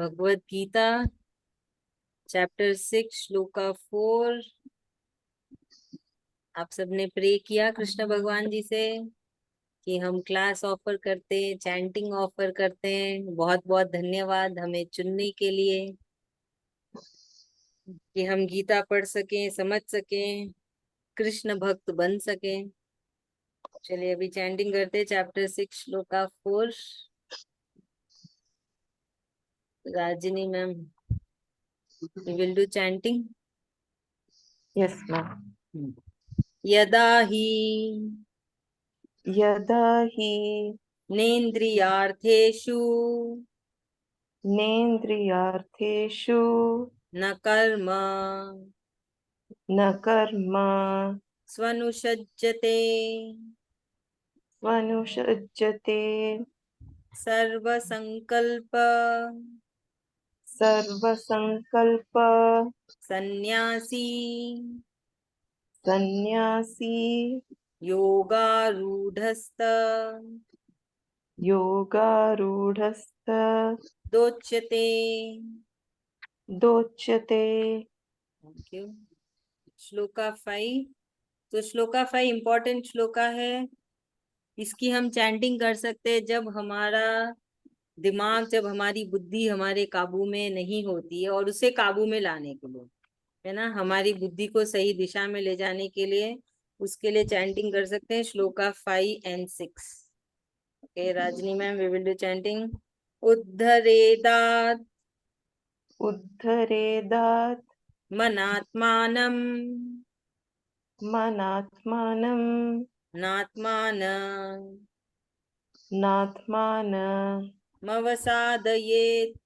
Bhagavad Gita chapter 6 shloka 4। आप सबने pray किया कृष्ण भगवान जी से कि हम क्लास ऑफर करते हैं, चैंटिंग ऑफर करते हैं। बहुत बहुत धन्यवाद हमें चुनने के लिए कि हम गीता पढ़ सकें, समझ सकें, कृष्ण भक्त बन सकें। चलिए अभी चैंटिंग करते हैं chapter 6 shloka 4। Rajini ma'am, we will do chanting. Yes, ma'am. यदा ही यदा हि नेन्द्रियार्थेषु नेन्द्रियार्थेषु न कर्म न कर्म स्वनुषज्यते स्वनुषज्यते सर्वसंकल्प सर्वसंकल्प सन्यासी सन्यासी योगारूढ़स्त योगारूढ़स्त दोच्यते। दोच्यते। Thank you. श्लोका 5। तो श्लोका 5 इंपॉर्टेंट श्लोका है। इसकी हम चैंटिंग कर सकते हैं जब हमारा दिमाग, जब हमारी बुद्धि हमारे काबू में नहीं होती है, और उसे काबू में लाने के लिए, है ना, हमारी बुद्धि को सही दिशा में ले जाने के लिए, उसके लिए चैंटिंग कर सकते हैं shloka 5 and 6। Okay Rajni ma'am, we will do chanting. उद्धरेदात् उद्धरेदात् मनात्मानं मनात्मानं नात्मान नात्मान मवसादयेत्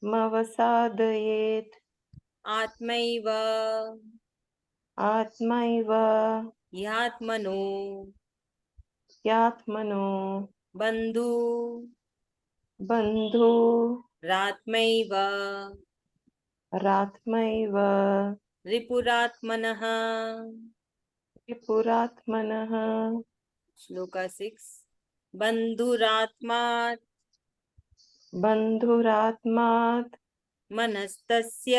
मवसादयेत् आत्मैव आत्मैव ह्यात्मनो यात्मनो बन्धु बन्धु रात्मैव रात्मैव रिपुरात्मनः। त्रिपुरात्मनः। श्लोका 6। बन्धुरात्मा बन्धुरात्मात् मनस्तस्य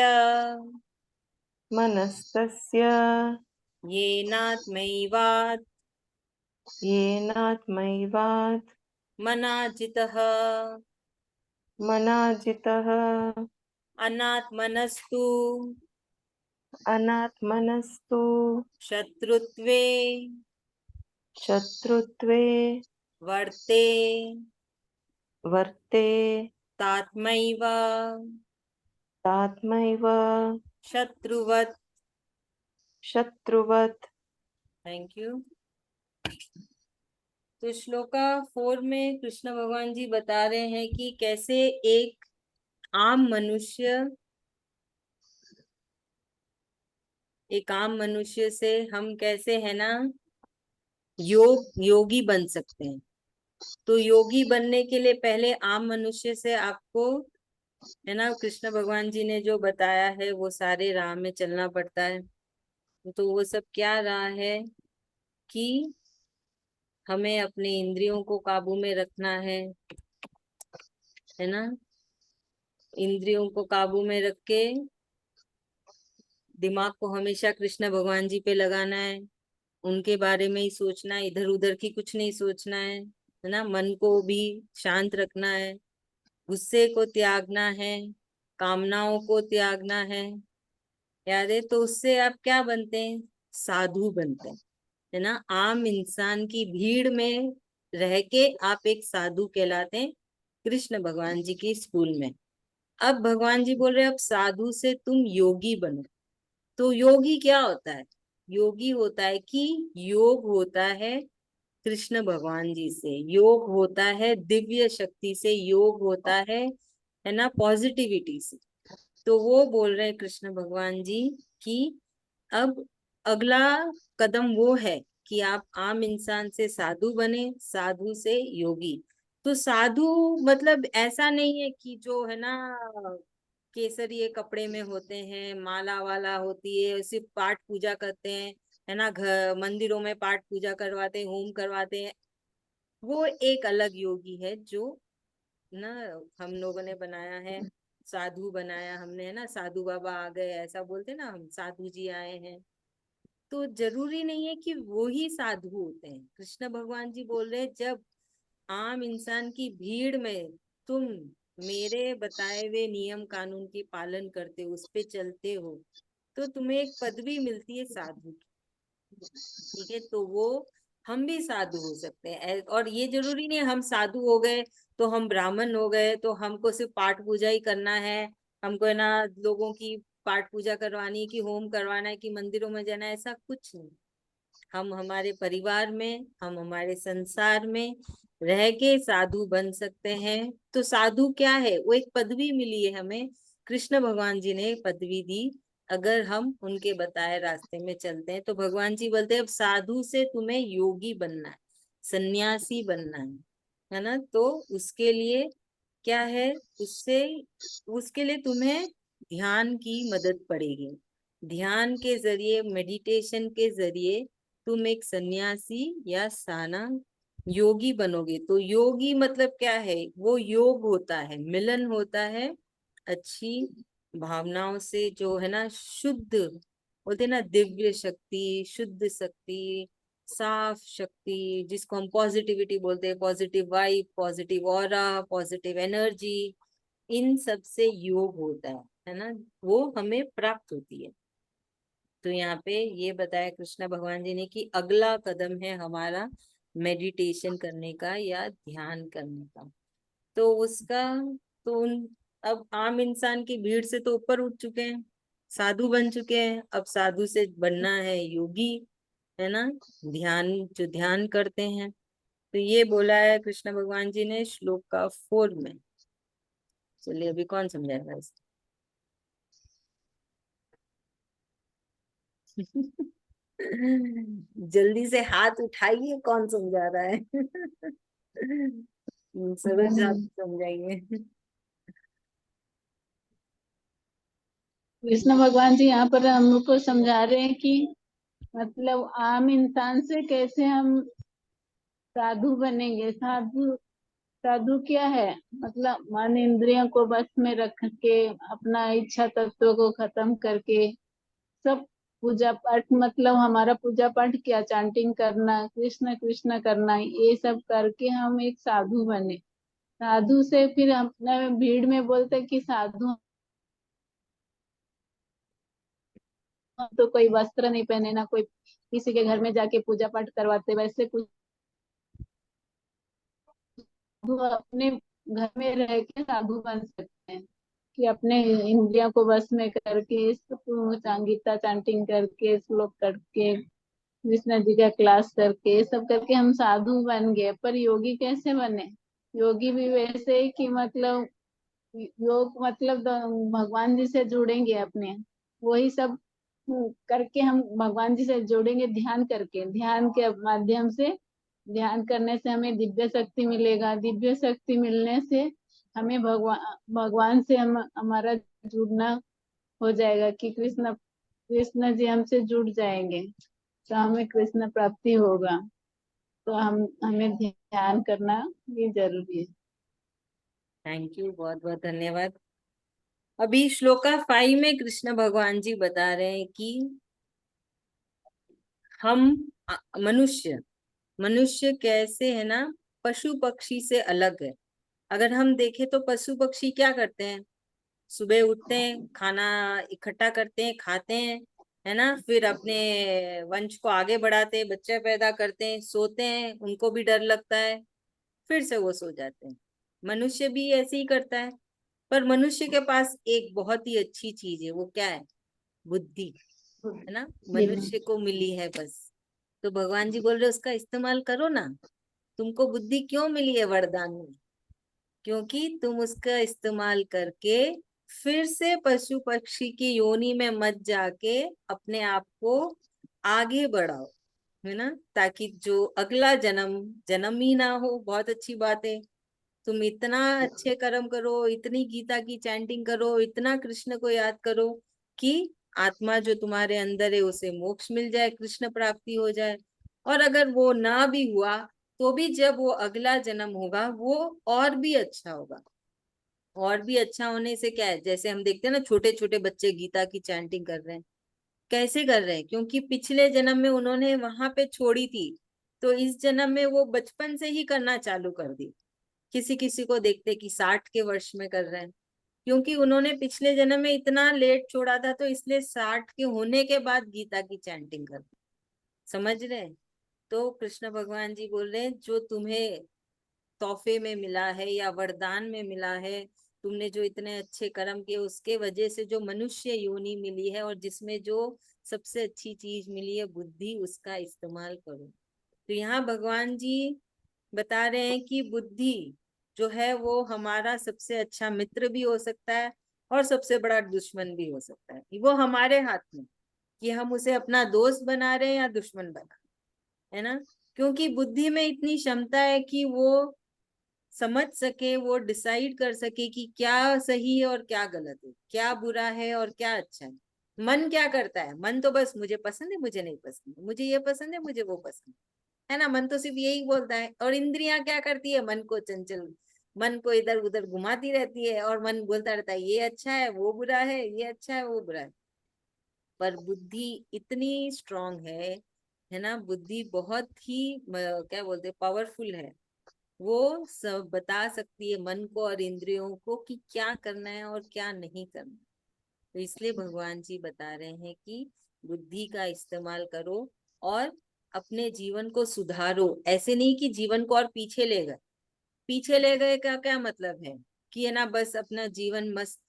मनस्तस्य येनात्मैवात् येनात्मैवात् मनाजितः मनाजितः अनात्मनस्तु अनात्मनस्तु शत्रुत्वे शत्रुत्वे वर्ते वर्ते तात्मैव तात्मैव शत्रुवत्। शत्रुवत्। Thank you. तो श्लोका 4 में कृष्ण भगवान जी बता रहे हैं कि कैसे एक आम मनुष्य, एक आम मनुष्य से हम कैसे, है ना, योगी बन सकते हैं। तो योगी बनने के लिए पहले आम मनुष्य से आपको, है ना, कृष्ण भगवान जी ने जो बताया है वो सारे राह में चलना पड़ता है। तो वो सब क्या राह है कि हमें अपने इंद्रियों को काबू में रखना है ना, इंद्रियों को काबू में रख के दिमाग को हमेशा कृष्ण भगवान जी पे लगाना है, उनके बारे में ही सोचना है, इधर उधर की कुछ नहीं सोचना है ना, मन को भी शांत रखना है, गुस्से को त्यागना है, कामनाओं को त्यागना याद है। तो उससे आप क्या बनते हैं? साधु बनते हैं, है ना। आम इंसान की भीड़ में रह के आप एक साधु कहलाते हैं कृष्ण भगवान जी की स्कूल में। अब भगवान जी बोल रहे हैं अब साधु से तुम योगी बनो। तो योगी क्या होता है? योगी होता है कि योग होता है कृष्ण भगवान जी से, योग होता है दिव्य शक्ति से, योग होता है ना, पॉजिटिविटी से। तो वो बोल रहे हैं कृष्ण भगवान जी कि अब अगला कदम वो है कि आप आम इंसान से साधु बने, साधु से योगी। तो साधु मतलब ऐसा नहीं है कि जो, है ना, केसरिये कपड़े में होते हैं, माला वाला होती है, सिर्फ पाठ पूजा करते हैं, है ना, घर मंदिरों में पाठ पूजा करवाते हैं, होम करवाते हैं। वो एक अलग योगी है जो ना, हम लोगों ने बनाया है, साधु बनाया हमने, है ना, साधु बाबा आ गए ऐसा बोलते ना, हम साधु जी आए हैं। तो जरूरी नहीं है कि वो ही साधु होते हैं। कृष्ण भगवान जी बोल रहे हैं, जब आम इंसान की भीड़ में तुम मेरे बताए हुए नियम कानून के पालन करते हो, उस पे चलते हो, तो तुम्हें एक पदवी मिलती है साधु की। ठीक है, तो वो हम भी साधु हो सकते हैं। और ये जरूरी नहीं है हम साधु हो गए तो हम ब्राह्मण हो गए, तो हमको सिर्फ पाठ पूजा ही करना है, हमको है ना लोगों की पाठ पूजा करवानी है, कि होम करवाना है, कि मंदिरों में जाना है, ऐसा कुछ नहीं। हम हमारे परिवार में, हम हमारे संसार में रह के साधु बन सकते हैं। तो साधु क्या है? वो एक पदवी मिली है हमें, कृष्ण भगवान जी ने पदवी दी। अगर हम उनके बताए रास्ते में चलते हैं तो भगवान जी बोलते हैं अब साधु से तुम्हें योगी बनना है, सन्यासी बनना है ना। तो उसके लिए क्या है, उससे उसके लिए तुम्हें ध्यान की मदद पड़ेगी। ध्यान के जरिए, मेडिटेशन के जरिए तुम एक सन्यासी या साना योगी बनोगे। तो योगी मतलब क्या है? वो योग होता है, मिलन होता है अच्छी भावनाओं से, जो है ना शुद्ध, बोलते हैं ना दिव्य शक्ति, शुद्ध शक्ति, साफ शक्ति, जिसको हम पॉजिटिविटी बोलते हैं, positive vibe, positive aura, positive energy, इन सब से योग होता है ना, वो हमें प्राप्त होती है। तो यहाँ पे ये बताया कृष्ण भगवान जी ने कि अगला कदम है हमारा मेडिटेशन करने का या ध्यान करने का। तो उसका, तो उन, अब आम इंसान की भीड़ से तो ऊपर उठ चुके हैं, साधु बन चुके हैं, अब साधु से बनना है योगी, है ना, ध्यान, जो ध्यान करते हैं। तो ये बोला है कृष्ण भगवान जी ने श्लोक का 4 में। चलिए अभी कौन समझाएगा इसको? जल्दी से हाथ उठाइए, कौन समझा रहा है? सरोज आप समझाइए। कृष्ण भगवान जी यहाँ पर हम लोग को समझा रहे हैं कि मतलब आम इंसान से कैसे हम साधु बनेंगे। साधु साधु क्या है? मतलब मन इंद्रियों को बस में रख के, अपना इच्छा तत्व को खत्म करके, सब पूजा पाठ, मतलब हमारा पूजा पाठ क्या, चांटिंग करना, कृष्ण कृष्ण करना, ये सब करके हम एक साधु बने। साधु से फिर अपने भीड़ में बोलते हैं कि साधु तो कोई वस्त्र नहीं पहने, ना कोई किसी के घर में जाके पूजा पाठ करवाते, वैसे कुछ वो अपने घर में रह के साधु बन सकते हैं। कि अपने इंद्रियों को वश में करके, गीता चांटिंग करके, श्लोक करके, कृष्ण जी का क्लास करके, ये सब करके हम साधु बन गए। पर योगी कैसे बने? योगी भी वैसे ही कि मतलब योग मतलब भगवान जी से जुड़ेंगे अपने, वही सब करके हम भगवान जी से जुड़ेंगे, ध्यान करके, ध्यान के माध्यम से। ध्यान करने से हमें दिव्य शक्ति मिलेगा, दिव्य शक्ति मिलने से हमें भगवान भगवान से हमारा जुड़ना हो जाएगा, कि कृष्ण कृष्ण जी हमसे जुड़ जाएंगे, तो हमें कृष्ण प्राप्ति होगा। तो हमें ध्यान करना भी जरूरी है। थैंक यू, बहुत बहुत धन्यवाद। अभी श्लोका 5 में कृष्ण भगवान जी बता रहे हैं कि हम मनुष्य, मनुष्य कैसे है ना पशु पक्षी से अलग है। अगर हम देखें तो पशु पक्षी क्या करते हैं? सुबह उठते हैं, खाना इकट्ठा करते हैं, खाते हैं, है ना, फिर अपने वंश को आगे बढ़ाते हैं, बच्चे पैदा करते हैं, सोते हैं, उनको भी डर लगता है, फिर से वो सो जाते हैं। मनुष्य भी ऐसे ही करता है। पर मनुष्य के पास एक बहुत ही अच्छी चीज है, वो क्या है? बुद्धि, है ना, मनुष्य को मिली है बस। तो भगवान जी बोल रहे उसका इस्तेमाल करो ना। तुमको बुद्धि क्यों मिली है वरदान में? क्योंकि तुम उसका इस्तेमाल करके फिर से पशु पक्षी की योनि में मत जाके अपने आप को आगे बढ़ाओ, है ना, ताकि जो अगला जन्म, जन्म ही ना हो, बहुत अच्छी बात है। तुम इतना अच्छे कर्म करो, इतनी गीता की चैंटिंग करो, इतना कृष्ण को याद करो कि आत्मा जो तुम्हारे अंदर है उसे मोक्ष मिल जाए, कृष्ण प्राप्ति हो जाए। और अगर वो ना भी हुआ तो भी जब वो अगला जन्म होगा वो और भी अच्छा होगा। और भी अच्छा होने से क्या है, जैसे हम देखते हैं ना छोटे छोटे बच्चे गीता की चैंटिंग कर रहे हैं। कैसे कर रहे हैं? क्योंकि पिछले जन्म में उन्होंने वहां पे छोड़ी थी, तो इस जन्म में वो बचपन से ही करना चालू कर दी। किसी किसी को देखते कि 60 के वर्ष में कर रहे हैं, क्योंकि उन्होंने पिछले जन्म में इतना लेट छोड़ा था, तो इसलिए 60 के होने के बाद गीता की चैंटिंग कर। समझ रहे हैं? तो कृष्ण भगवान जी बोल रहे हैं जो तुम्हें तोहफे में मिला है या वरदान में मिला है, तुमने जो इतने अच्छे कर्म किए उसके वजह से जो मनुष्य योनि मिली है, और जिसमें जो सबसे अच्छी चीज मिली है बुद्धि, उसका इस्तेमाल करो। तो यहाँ भगवान जी बता रहे हैं कि बुद्धि जो है वो हमारा सबसे अच्छा मित्र भी हो सकता है और सबसे बड़ा दुश्मन भी हो सकता है। वो हमारे हाथ में कि हम उसे अपना दोस्त बना रहे हैं या दुश्मन बना रहे हैं, है ना। क्योंकि बुद्धि में इतनी क्षमता है कि वो समझ सके, वो डिसाइड कर सके कि क्या सही है और क्या गलत है, क्या बुरा है और क्या अच्छा है। मन क्या करता है? मन तो बस मुझे पसंद है, मुझे नहीं पसंद है, मुझे ये पसंद है, मुझे वो पसंद है ना। मन तो सिर्फ यही बोलता है। और इंद्रियां क्या करती है? मन को चंचल, मन को इधर उधर घुमाती रहती है, और मन बोलता रहता है ये अच्छा है, वो बुरा है, ये अच्छा है, वो बुरा है। पर बुद्धि इतनी स्ट्रांग है ना। बुद्धि बहुत ही क्या बोलते हैं, पावरफुल है। वो सब बता सकती है मन को और इंद्रियों को कि क्या करना है और क्या नहीं करना। तो इसलिए भगवान जी बता रहे हैं कि बुद्धि का इस्तेमाल करो और अपने जीवन को सुधारो। ऐसे नहीं कि जीवन को और पीछे ले गए। पीछे ले गए का क्या मतलब है? कि है ना बस अपना जीवन मस्त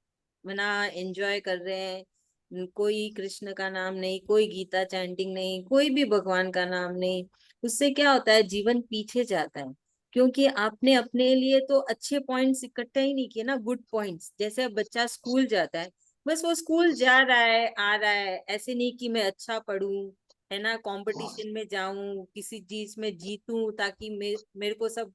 मना एंजॉय कर रहे हैं, कोई कृष्ण का नाम नहीं, कोई गीता चैंटिंग नहीं, कोई भी भगवान का नाम नहीं। उससे क्या होता है? जीवन पीछे जाता है। क्योंकि आपने अपने लिए तो अच्छे पॉइंट्स इकट्ठे ही नहीं किए ना, गुड पॉइंट्स। जैसे अब बच्चा स्कूल जाता है, बस वो स्कूल जा रहा है आ रहा है, ऐसे नहीं कि मैं अच्छा पढ़ूं, है ना, कंपटीशन में जाऊं, किसी चीज में जीतूं, ताकि मेरे को सब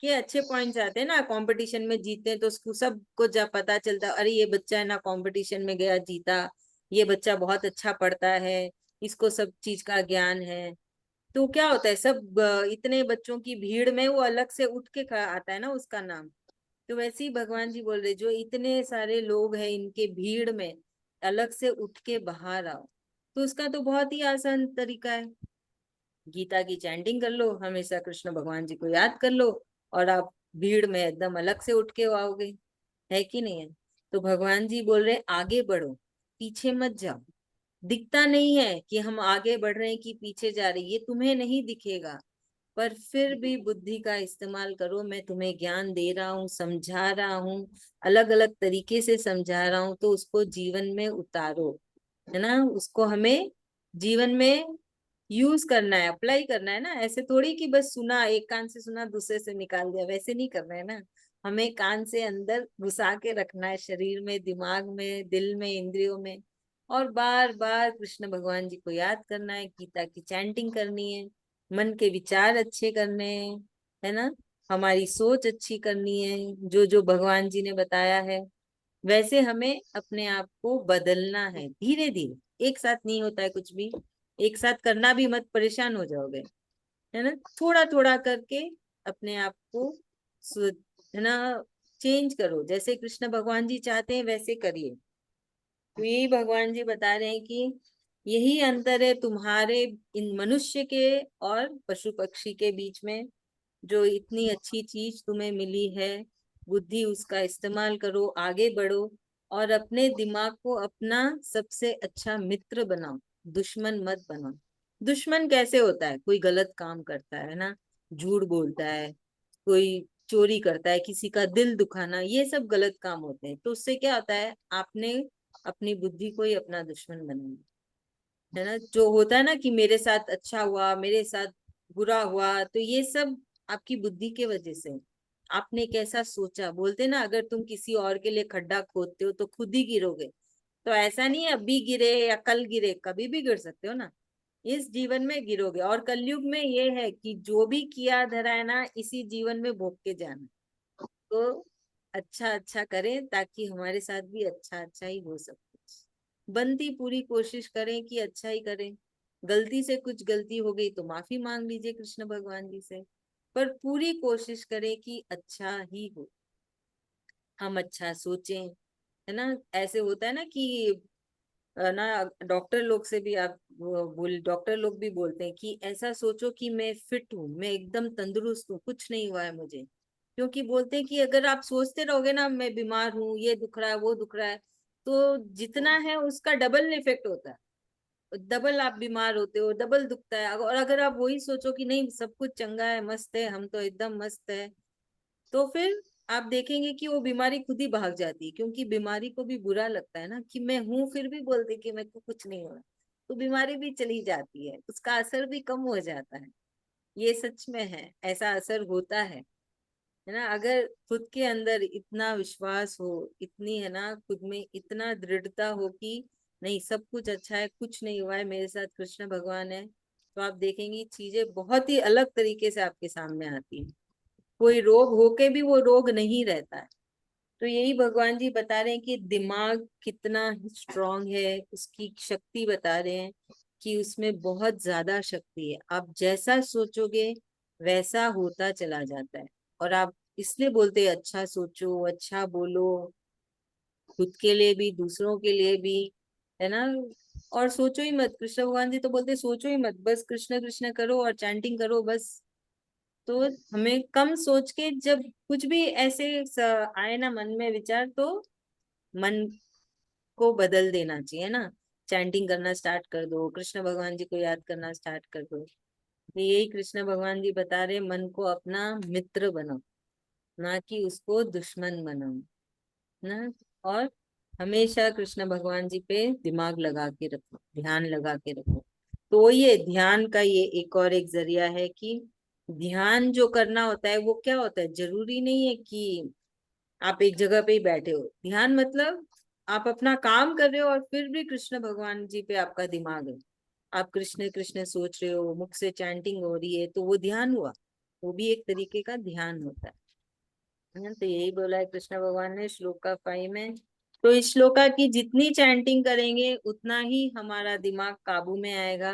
के अच्छे पॉइंट्स आते हैं ना। कंपटीशन में जीते हैं तो उसको सबको जब पता चलता है, अरे ये बच्चा है ना कंपटीशन में गया जीता, ये बच्चा बहुत अच्छा पढ़ता है, इसको सब चीज का ज्ञान है। तो क्या होता है, सब इतने बच्चों की भीड़ में वो अलग से उठ के आता है ना उसका नाम। तो वैसे ही भगवान जी बोल रहे जो इतने सारे लोग हैं इनके भीड़ में अलग से उठ के बाहर आओ। तो उसका तो बहुत ही आसान तरीका है, गीता की चैंटिंग कर लो, हमेशा कृष्ण भगवान जी को याद कर लो, और आप भीड़ में एकदम अलग से उठ के आओगे। है कि नहीं है? तो भगवान जी बोल रहे आगे बढ़ो, पीछे मत जाओ। दिखता नहीं है कि हम आगे बढ़ रहे हैं कि पीछे जा रहे हैं, ये तुम्हें नहीं दिखेगा। पर फिर भी बुद्धि का इस्तेमाल करो। मैं तुम्हें ज्ञान दे रहा हूँ, समझा रहा हूँ, अलग अलग तरीके से समझा रहा हूँ, तो उसको जीवन में उतारो, है ना। उसको हमें जीवन में यूज करना है, अप्लाई करना है ना। ऐसे थोड़ी कि बस सुना, एक कान से सुना दूसरे से निकाल दिया, वैसे नहीं करना है ना। हमें कान से अंदर घुसा के रखना है, शरीर में, दिमाग में, दिल में, इंद्रियों में। और बार बार कृष्ण भगवान जी को याद करना है, गीता की चैंटिंग करनी है, मन के विचार अच्छे करने हैं, है ना। हमारी सोच अच्छी करनी है, जो जो भगवान जी ने बताया है वैसे हमें अपने आप को बदलना है। धीरे धीरे, एक साथ नहीं होता है कुछ भी। एक साथ करना भी मत, परेशान हो जाओगे, है ना। थोड़ा थोड़ा करके अपने आप को है ना चेंज करो। जैसे कृष्ण भगवान जी चाहते हैं वैसे करिए। तो यही भगवान जी बता रहे हैं कि यही अंतर है तुम्हारे इन मनुष्य के और पशु पक्षी के बीच में। जो इतनी अच्छी चीज तुम्हें मिली है बुद्धि, उसका इस्तेमाल करो, आगे बढ़ो, और अपने दिमाग को अपना सबसे अच्छा मित्र बनाओ, दुश्मन मत बनाओ। दुश्मन कैसे होता है? कोई गलत काम करता है ना, झूठ बोलता है, कोई चोरी करता है, किसी का दिल दुखाना, ये सब गलत काम होते हैं। तो उससे क्या होता है, आपने अपनी बुद्धि को ही अपना दुश्मन बनाया, है ना। जो होता है ना कि मेरे साथ अच्छा हुआ, मेरे साथ बुरा हुआ, तो ये सब आपकी बुद्धि के वजह से। आपने कैसा सोचा, बोलते ना अगर तुम किसी और के लिए खड्डा खोदते हो तो खुद ही गिरोगे। तो ऐसा नहीं है अभी गिरे या कल गिरे, कभी भी गिर सकते हो ना। इस जीवन में गिरोगे। और कलयुग में ये है कि जो भी किया धरा है ना, इसी जीवन में भोग के जाना। तो अच्छा अच्छा करें ताकि हमारे साथ भी अच्छा अच्छा ही हो सके। बनती पूरी कोशिश करें कि अच्छा ही करें। गलती से कुछ गलती हो गई तो माफी मांग लीजिए कृष्ण भगवान जी से, पर पूरी कोशिश करें कि अच्छा ही हो, हम अच्छा सोचें, है ना। ऐसे होता है ना कि ना डॉक्टर लोग से भी आप डॉक्टर लोग भी बोलते हैं कि ऐसा सोचो कि मैं फिट हूँ, मैं एकदम तंदुरुस्त हूँ, कुछ नहीं हुआ है मुझे। क्योंकि बोलते हैं कि अगर आप सोचते रहोगे ना मैं बीमार हूँ, ये दुख रहा है, वो दुख रहा है, तो जितना है उसका डबल इफेक्ट होता है, डबल आप बीमार होते हो, डबल दुखता है। और अगर आप वही सोचो कि नहीं सब कुछ चंगा है, मस्त है, हम तो एकदम मस्त है, तो फिर आप देखेंगे कि वो बीमारी खुद ही भाग जाती है। क्योंकि बीमारी को भी बुरा लगता है ना कि मैं हूं फिर भी बोलते कि मेरे को कुछ नहीं हो रहा, तो बीमारी भी चली जाती है, उसका असर भी कम हो जाता है। ये सच में है, ऐसा असर होता है ना। अगर खुद के अंदर इतना विश्वास हो, इतनी है ना खुद में इतना दृढ़ता हो कि नहीं सब कुछ अच्छा है, कुछ नहीं हुआ है, मेरे साथ कृष्ण भगवान है, तो आप देखेंगे चीजें बहुत ही अलग तरीके से आपके सामने आती हैं। कोई रोग होके भी वो रोग नहीं रहता है। तो यही भगवान जी बता रहे हैं कि दिमाग कितना स्ट्रांग है, उसकी शक्ति बता रहे हैं कि उसमें बहुत ज्यादा शक्ति है। आप जैसा सोचोगे वैसा होता चला जाता है। और आप इसलिए बोलते हैं अच्छा सोचो, अच्छा बोलो, खुद के लिए भी दूसरों के लिए भी, है ना। और सोचो ही मत, कृष्ण भगवान जी तो बोलते हैं, सोचो ही मत, बस कृष्ण कृष्ण करो और चैंटिंग करो बस। तो हमें कम सोच के जब कुछ भी ऐसे आए ना मन में विचार, तो मन को बदल देना चाहिए ना। चैंटिंग करना स्टार्ट कर दो, कृष्ण भगवान जी को याद करना स्टार्ट कर दो। तो यही कृष्ण भगवान जी बता रहे, मन को अपना मित्र बनाओ, ना कि उसको दुश्मन बनाओ ना। और हमेशा कृष्ण भगवान जी पे दिमाग लगा के रखो, ध्यान लगा के रखो। तो ये ध्यान का ये एक और एक जरिया है कि ध्यान जो करना होता है वो क्या होता है, जरूरी नहीं है कि आप एक जगह पे ही बैठे हो। ध्यान मतलब आप अपना काम कर रहे हो और फिर भी कृष्ण भगवान जी पे आपका दिमाग है, आप कृष्ण कृष्ण सोच रहे हो, मुख से चैंटिंग हो रही है, तो वो ध्यान हुआ। वो भी एक तरीके का ध्यान होता है ना। तो यही बोला है कृष्ण भगवान ने श्लोका 5 में। तो इस श्लोका की जितनी चैंटिंग करेंगे उतना ही हमारा दिमाग काबू में आएगा।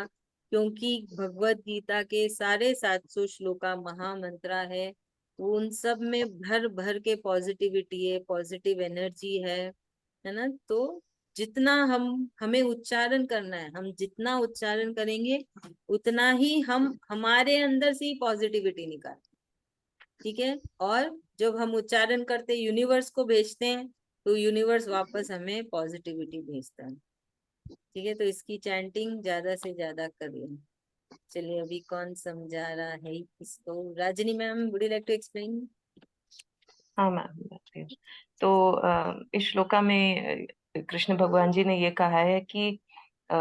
क्योंकि भगवत गीता के सारे 700 श्लोका महामंत्रा है, वो उन सब में भर भर के पॉजिटिविटी है, पॉजिटिव एनर्जी है ना। तो जितना हमें उच्चारण करना है, हम जितना उच्चारण करेंगे उतना ही हम हमारे अंदर से ही पॉजिटिविटी निकाल, ठीक है। और जब हम उच्चारण करते यूनिवर्स को भेजते हैं, तो यूनिवर्स वापस हमें पॉजिटिविटी भेजता है, ठीक है। तो इसकी चैंटिंग ज्यादा से ज्यादा करिए। चलिए अभी कौन समझा रहा है इसको, Rajni ma'am would you like to explain. हाँ मैम, बताती हूँ। तो इस श्लोका में कृष्ण भगवान जी ने ये कहा है कि अ,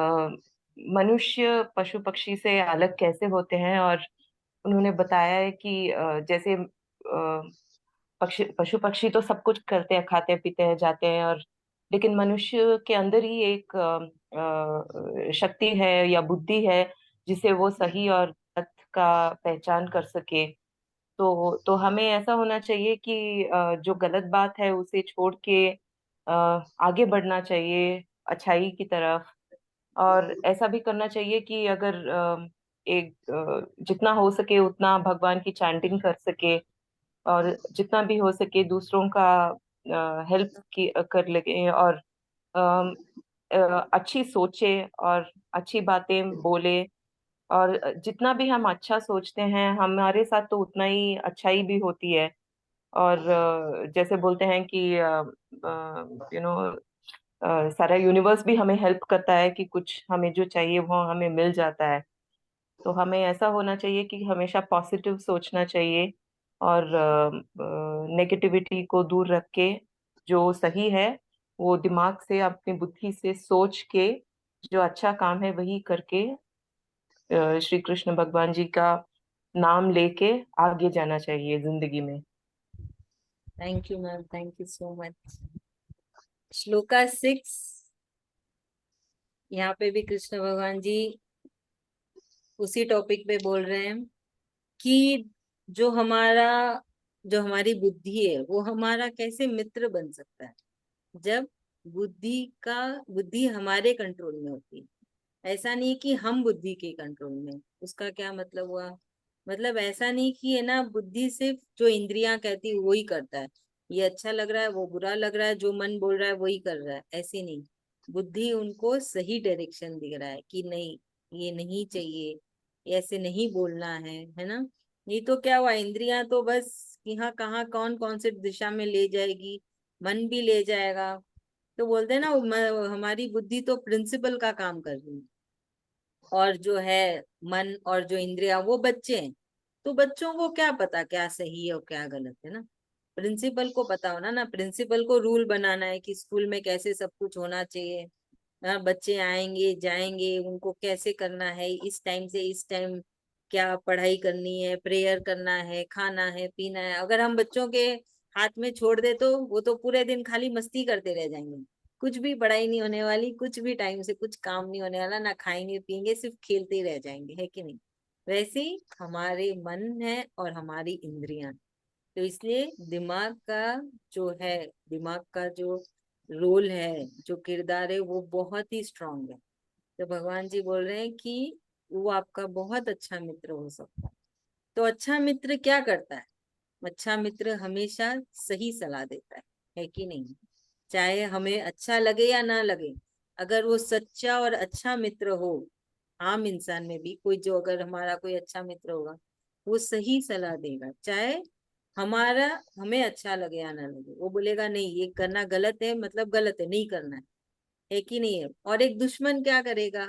मनुष्य पशु पक्षी से अलग कैसे होते हैं। और उन्होंने बताया है कि जैसे पशु पक्षी तो सब कुछ करते हैं, खाते हैं पीते हैं जाते हैं, और लेकिन मनुष्य के अंदर ही एक शक्ति है या बुद्धि है जिसे वो सही और गलत का पहचान कर सके। तो हमें ऐसा होना चाहिए कि जो गलत बात है उसे छोड़ के आगे बढ़ना चाहिए अच्छाई की तरफ। और ऐसा भी करना चाहिए कि अगर जितना हो सके उतना भगवान की चैंटिंग कर सके, और जितना भी हो सके दूसरों का हेल्प की कर लगे, और अम, अच्छी सोचे और अच्छी बातें बोले। और जितना भी हम अच्छा सोचते हैं हमारे साथ तो उतना ही अच्छाई भी होती है। और जैसे बोलते हैं कि सारा यूनिवर्स भी हमें हेल्प करता है कि कुछ हमें जो चाहिए वो हमें मिल जाता है। तो हमें ऐसा होना चाहिए कि हमेशा पॉजिटिव सोचना चाहिए, और नेगेटिविटी को दूर रख के जो सही है वो दिमाग से अपनी बुद्धि से सोच के जो अच्छा काम है वही करके श्री कृष्ण भगवान जी का नाम लेके आगे जाना चाहिए जिंदगी में। Thank you ma'am, thank you so much. Shloka 6, यहाँ पे भी कृष्ण भगवान जी उसी टॉपिक पे बोल रहे हैं कि जो हमारा जो हमारी बुद्धि है वो हमारा कैसे मित्र बन सकता है, जब बुद्धि हमारे कंट्रोल में होती है। ऐसा नहीं कि हम बुद्धि के कंट्रोल में। उसका क्या मतलब हुआ, मतलब ऐसा नहीं कि है ना बुद्धि सिर्फ जो इंद्रियां कहती है वो ही करता है, ये अच्छा लग रहा है वो बुरा लग रहा है, जो मन बोल रहा है वही कर रहा है, ऐसे नहीं। बुद्धि उनको सही डायरेक्शन दिख रहा है कि नहीं, ये नहीं चाहिए, ये ऐसे नहीं बोलना है ना। नहीं तो क्या हुआ, इंद्रियां तो बस यहाँ कहाँ कौन कौन से दिशा में ले जाएगी, मन भी ले जाएगा। तो बोलते हैं ना हमारी बुद्धि तो प्रिंसिपल का काम कर रही है, और जो है मन और जो इंद्रिया वो बच्चे हैं। तो बच्चों को क्या पता क्या सही है और क्या गलत है ना, प्रिंसिपल को पता होना ना, प्रिंसिपल को रूल बनाना है कि स्कूल में कैसे सब कुछ होना चाहिए। हाँ, बच्चे आएंगे जाएंगे उनको कैसे करना है, इस टाइम से इस टाइम क्या पढ़ाई करनी है, प्रेयर करना है, खाना है पीना है। अगर हम बच्चों के हाथ में छोड़ दे तो वो तो पूरे दिन खाली मस्ती करते रह जाएंगे, कुछ भी पढ़ाई नहीं होने वाली, कुछ भी टाइम से कुछ काम नहीं होने वाला, ना खाएंगे पिएंगे, सिर्फ खेलते ही रह जाएंगे, है कि नहीं। वैसे ही हमारे मन है और हमारी इंद्रियां। तो इसलिए दिमाग का जो है, दिमाग का जो रोल है, जो किरदार है, वो बहुत ही स्ट्रांग है। तो भगवान जी बोल रहे हैं कि वो आपका बहुत अच्छा मित्र हो सकता है। तो अच्छा मित्र क्या करता है, अच्छा मित्र हमेशा सही सलाह देता है कि नहीं। चाहे हमें अच्छा लगे या ना लगे, अगर वो सच्चा और अच्छा मित्र हो, आम इंसान में भी कोई जो अगर हमारा कोई अच्छा मित्र होगा, वो सही सलाह देगा, चाहे हमारा हमें अच्छा लगे या ना लगे। वो बोलेगा नहीं ये करना गलत है, मतलब गलत है, नहीं करना है कि नहीं है। और एक दुश्मन क्या करेगा,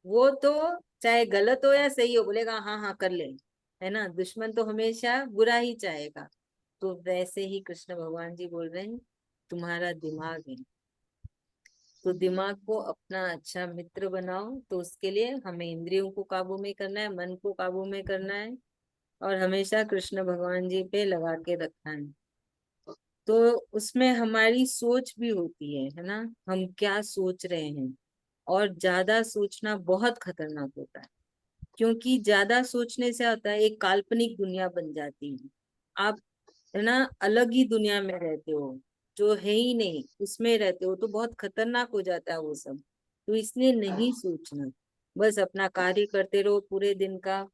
वो तो चाहे गलत हो या सही हो बोलेगा हाँ हाँ कर ले, है ना। दुश्मन तो हमेशा बुरा ही चाहेगा। तो वैसे ही कृष्ण भगवान जी बोल रहे हैं तुम्हारा दिमाग है, तो दिमाग को अपना अच्छा मित्र बनाओ। तो उसके लिए हमें इंद्रियों को काबू में करना है, मन को काबू में करना है, और हमेशा कृष्ण भगवान जी पे लगा के रखना है। तो उसमें हमारी सोच भी होती है ना, हम क्या सोच रहे हैं। और ज्यादा सोचना बहुत खतरनाक होता है, क्योंकि ज्यादा सोचने से होता है एक काल्पनिक दुनिया बन जाती है। आप है ना अलग ही दुनिया में रहते हो, जो है ही नहीं उसमें रहते हो, तो बहुत खतरनाक हो जाता है वो सब। तो इसलिए नहीं सोचना, बस अपना कार्य करते रहो पूरे दिन का।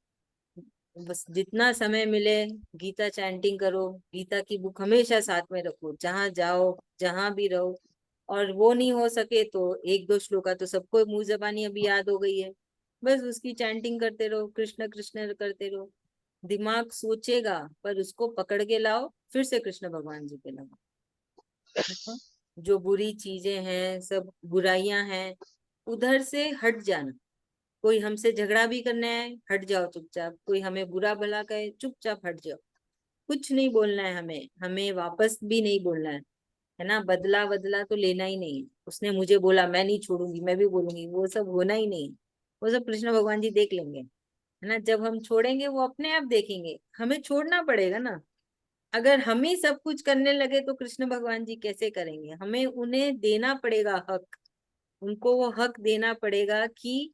बस जितना समय मिले गीता चैंटिंग करो, गीता की बुक हमेशा साथ में रखो, जहां जाओ जहां भी रहो। और वो नहीं हो सके तो एक दो श्लोका तो सबको मुंह जबानी अभी याद हो गई है, बस उसकी चैंटिंग करते रहो, कृष्ण कृष्ण करते रहो। दिमाग सोचेगा पर उसको पकड़ के लाओ, फिर से कृष्ण भगवान जी पे लगाओ। हाँ? जो बुरी चीजें हैं, सब बुराइयां हैं, उधर से हट जाना। कोई हमसे झगड़ा भी करने आए हट जाओ चुपचाप, कोई हमें बुरा भला कहे चुपचाप हट जाओ, कुछ नहीं बोलना है हमें, हमें वापस भी नहीं बोलना है ना। बदला बदला तो लेना ही नहीं है, उसने मुझे बोला मैं नहीं छोड़ूंगी मैं भी बोलूंगी, वो सब होना ही नहीं। वो सब कृष्ण भगवान जी देख लेंगे, है ना। जब हम छोड़ेंगे वो अपने आप देखेंगे, हमें छोड़ना पड़ेगा ना। अगर हम ही सब कुछ करने लगे तो कृष्ण भगवान जी कैसे करेंगे, हमें उन्हें देना पड़ेगा हक, उनको वो हक देना पड़ेगा कि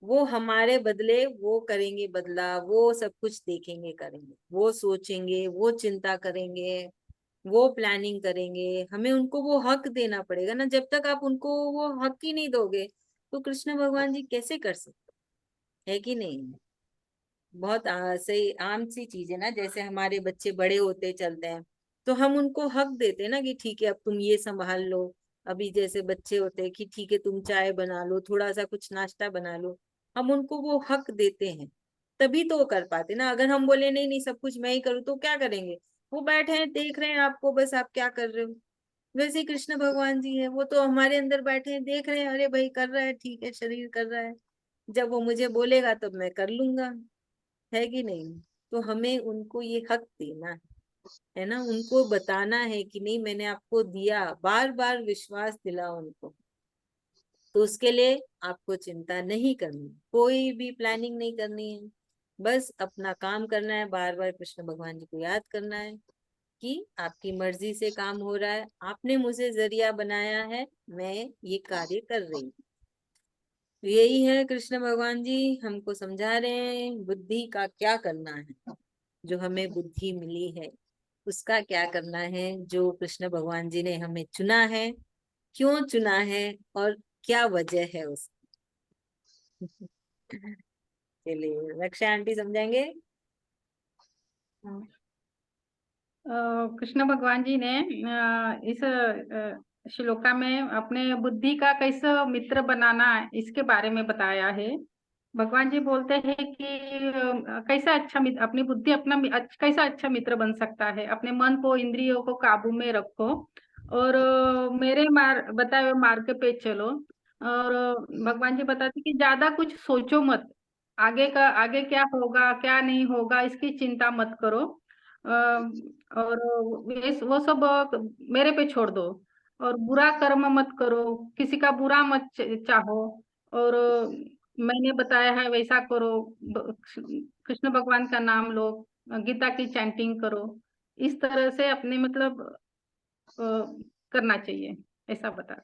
वो हमारे बदले वो करेंगे बदला, वो सब कुछ देखेंगे करेंगे, वो सोचेंगे वो चिंता करेंगे, वो प्लानिंग करेंगे, हमें उनको वो हक देना पड़ेगा ना। जब तक आप उनको वो हक ही नहीं दोगे तो कृष्ण भगवान जी कैसे कर सकते, है कि नहीं। बहुत सही आम सी चीज है ना, जैसे हमारे बच्चे बड़े होते चलते हैं तो हम उनको हक देते हैं ना कि ठीक है अब तुम ये संभाल लो। अभी जैसे बच्चे होते हैं कि ठीक है तुम चाय बना लो, थोड़ा सा कुछ नाश्ता बना लो, हम उनको वो हक देते हैं, तभी तो वो कर पाते ना। अगर हम बोले नहीं नहीं सब कुछ मैं ही करूँ तो क्या करेंगे, वो बैठे हैं देख रहे हैं आपको बस आप क्या कर रहे हो। वैसे ही कृष्ण भगवान जी है, वो तो हमारे अंदर बैठे हैं देख रहे हैं, अरे भाई कर रहा है ठीक है, शरीर कर रहा है, जब वो मुझे बोलेगा तब मैं कर लूंगा, है कि नहीं। तो हमें उनको ये हक देना है ना, उनको बताना है कि नहीं मैंने आपको दिया, बार बार विश्वास दिलाओ उनको। तो उसके लिए आपको चिंता नहीं करनी, कोई भी प्लानिंग नहीं करनी है, बस अपना काम करना है, बार बार कृष्ण भगवान जी को याद करना है कि आपकी मर्जी से काम हो रहा है, आपने मुझे जरिया बनाया है, मैं ये कार्य कर रही हूँ। तो यही है कृष्ण भगवान जी हमको समझा रहे हैं बुद्धि का क्या करना है, जो हमें बुद्धि मिली है उसका क्या करना है, जो कृष्ण भगवान जी ने हमें चुना है, क्यों चुना है, और क्या वजह है उसकी। चलिए रक्षा आंटी समझाएंगे। कृष्ण भगवान जी ने इस श्लोका में अपने बुद्धि का कैसा मित्र बनाना इसके बारे में बताया है। भगवान जी बोलते हैं कि कैसा अच्छा मित्र, अपनी बुद्धि अपना कैसा अच्छा मित्र बन सकता है। अपने मन को, इंद्रियों को काबू में रखो और मेरे बताए हुए मार्ग पे चलो। और भगवान जी बताते कि ज्यादा कुछ सोचो मत, आगे क्या होगा क्या नहीं होगा इसकी चिंता मत करो। और वो सब मेरे पे छोड़ दो। और बुरा कर्म मत करो, किसी का बुरा मत चाहो। और मैंने बताया है वैसा करो। कृष्ण भगवान का नाम लो, गीता की चैंटिंग करो। इस तरह से अपने मतलब करना चाहिए, ऐसा बता।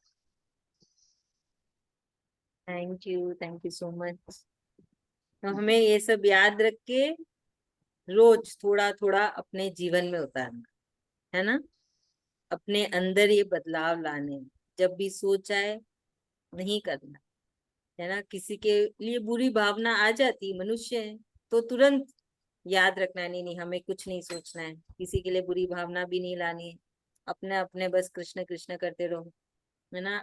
Thank you so much. तो हमें ये सब याद रख के रोज थोड़ा थोड़ा अपने जीवन में उतारना है ना, अपने अंदर ये बदलाव लाने। जब भी सोच आए नहीं करना है ना, किसी के लिए बुरी भावना आ जाती, मनुष्य है तो तुरंत याद रखना, नहीं नहीं हमें कुछ नहीं सोचना है, किसी के लिए बुरी भावना भी नहीं लानी है, अपने अपने बस कृष्ण कृष्ण करते रहो है ना।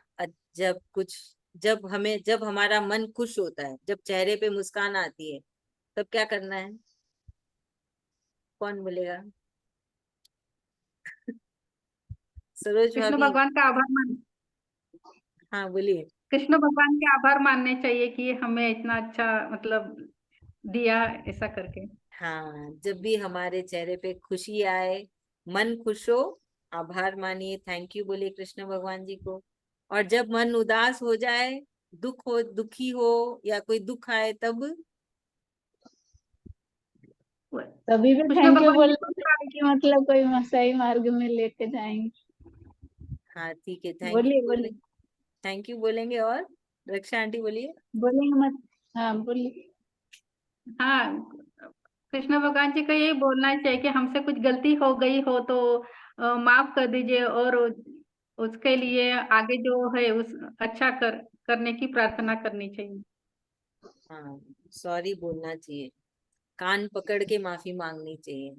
जब हमारा मन खुश होता है, जब चेहरे पे मुस्कान आती है, तब क्या करना है, कौन बोलेगा? सरोज कृष्ण भाभी। भगवान का आभार मान हाँ बोलिए। कृष्ण भगवान के आभार मानने चाहिए कि हमें इतना अच्छा मतलब दिया, ऐसा करके। हाँ, जब भी हमारे चेहरे पे खुशी आए, मन खुश हो, आभार मानिए, थैंक यू बोलिए कृष्ण भगवान जी को। और जब मन उदास हो जाए, दुखी हो या कोई दुख आए, तब तभी भी कृष्ण थैंक यू भगवान जी को बोलना चाहिए कि मतलब कोई सही मार्ग में लेके जाएंगे। हाँ ठीक है, थैंक यू बोलिए बोले, बोलिए थैंक यू बोलेंगे। और रक्षा आंटी बोलिए। बोलेंगे मत। हाँ बोलिए। हाँ, कृष्ण भगवान जी को यही बोलना चाहिए कि हमसे कुछ गलती हो गई हो तो माफ कर दीजिए। और उसके लिए आगे जो है उस अच्छा करने की प्रार्थना करनी चाहिए। हाँ, सॉरी बोलना चाहिए, कान पकड़ के माफी मांगनी चाहिए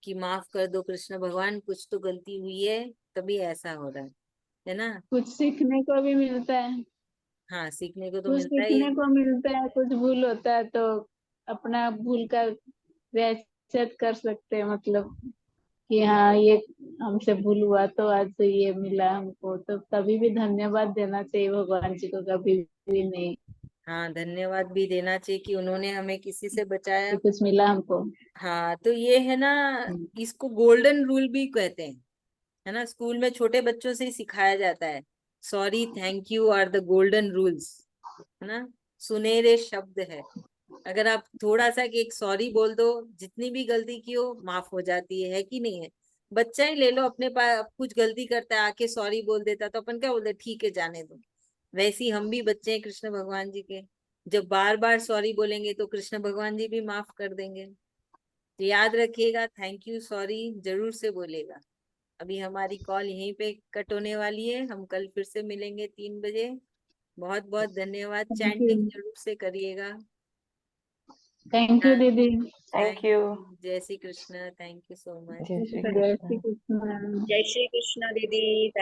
कि माफ कर दो कृष्ण भगवान, कुछ तो गलती हुई है तभी ऐसा हो रहा है ना। कुछ सीखने को भी मिलता है, हाँ, सीखने को तो कुछ मिलता ही है। सीखने को मिलता है, कुछ भूल होता है तो अपना भूल का व्यचित कर सकते हैं, मतलब कि हाँ ये हमसे भूल हुआ तो आज से ये मिला हमको, तो तभी भी धन्यवाद देना चाहिए भगवान जी को, कभी भी नहीं हाँ, धन्यवाद भी देना चाहिए कि उन्होंने हमें किसी से बचाया। कि कुछ मिला हमको। हाँ, तो ये है ना, इसको गोल्डन रूल भी कहते हैं है ना। स्कूल में छोटे बच्चों से ही सिखाया जाता है, sorry thank you are the golden rules है ना, सुनहरे शब्द है। अगर आप थोड़ा सा कि एक सॉरी बोल दो, जितनी भी गलती की हो माफ हो जाती है कि नहीं है। बच्चा ही ले लो, अपने पास कुछ गलती करता है, आके सॉरी बोल देता, तो अपन क्या बोलते, ठीक है जाने दो। वैसे ही हम भी बच्चे हैं कृष्ण भगवान जी के, जब बार बार सॉरी बोलेंगे तो कृष्ण भगवान जी भी माफ कर देंगे। तो याद रखिएगा, थैंक यू सॉरी जरूर से बोलेगा। अभी हमारी कॉल यहीं पे कट होने वाली है, हम कल फिर से मिलेंगे 3 बजे। बहुत बहुत धन्यवाद, थैंक यू। चैंटिंग जरूर से करिएगा। थैंक यू दीदी। Thank you. जय Shri Krishna, thank you so much. जय श्री जय कृष्ण। श्री कृष्ण। जय श्री कृष्ण दीदी। थैंक